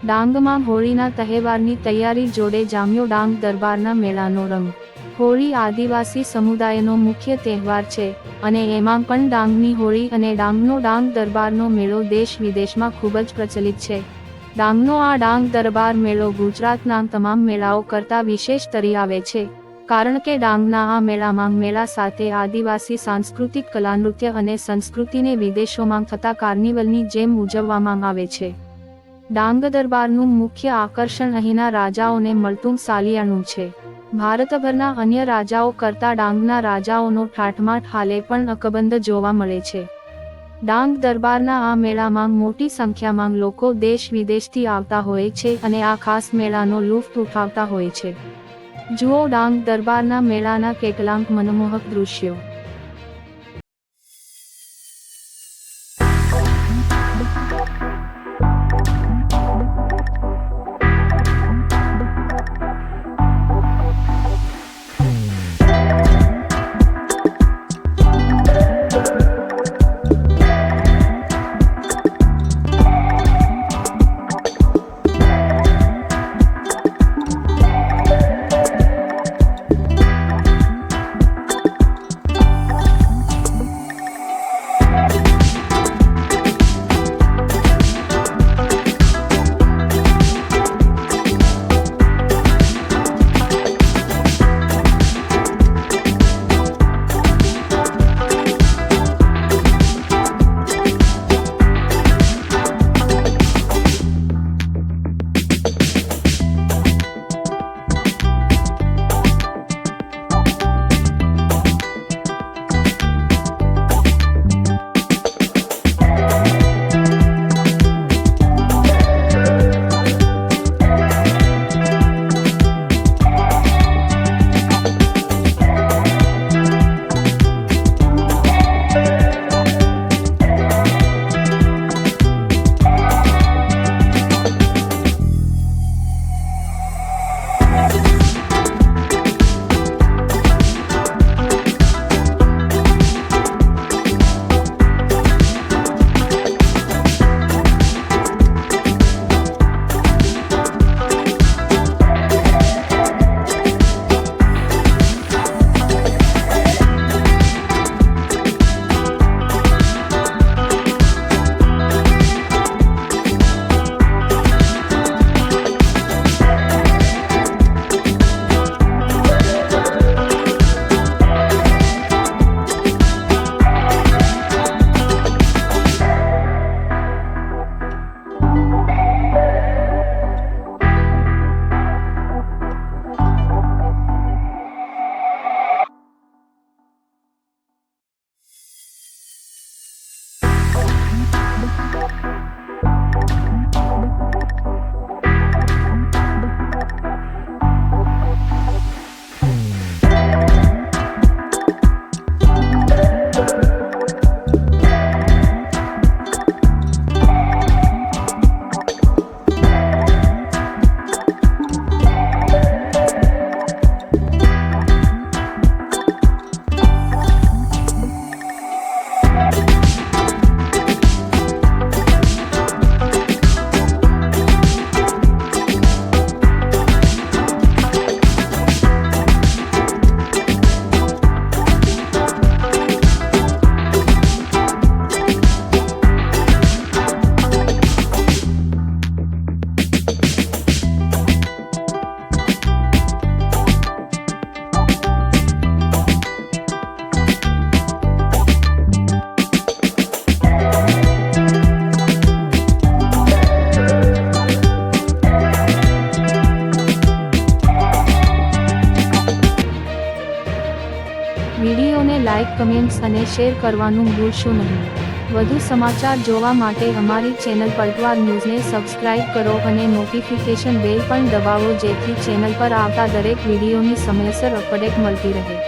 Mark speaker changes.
Speaker 1: ડાંગમાં હોળીના તહેવારની તૈયારી જોડે જામ્યો ડાંગ દરબારના મેળાનો રંગ। હોળી આદિવાસી સમુદાયનો મુખ્ય તહેવાર છે અને એમાં પણ ડાંગની હોળી અને ડાંગનો ડાંગ દરબારનો મેળો દેશ વિદેશમાં ખૂબ જ પ્રચલિત છે। ડાંગનો આ ડાંગ દરબાર મેળો ગુજરાતના તમામ મેળાઓ કરતાં વિશેષ તરી આવે છે, કારણ કે ડાંગના આ મેળામાં મેળા સાથે આદિવાસી સાંસ્કૃતિક કલા, નૃત્ય અને સંસ્કૃતિને વિદેશોમાં થતા કાર્નિવલની જેમ ઉજવવામાં આવે છે। ડાંગ દરબારનું મુખ્ય આકર્ષણ અહીંના રાજાઓને મળતું સાલિયાણું છે। ભારતભરના અન્ય રાજાઓ કરતાં ડાંગના રાજાઓનો ઠાઠમાઠ હાલે પણ અકબંધ જોવા મળે છે। ડાંગ દરબારના આ મેળામાં મોટી સંખ્યામાં લોકો દેશ વિદેશથી આવતા હોય છે અને આ ખાસ મેળાનો લુફ્ત ઉઠાવતા હોય છે। જુઓ ડાંગ દરબારના મેળાના કેટલાક મનમોહક દૃશ્યો। વિડીયોને લાઇક, કમેન્ટ્સ અને શેર કરવાનું ભૂલશો નહીં। વધુ સમાચાર જોવા માટે અમારી ચેનલ પલટવાર ન્યૂઝને સબસ્ક્રાઇબ કરો અને નોટિફિકેશન બેલ પણ દબાવો, જેથી ચેનલ પર આવતા દરેક વિડીયોની સમયસર અપડેટ મળતી રહે।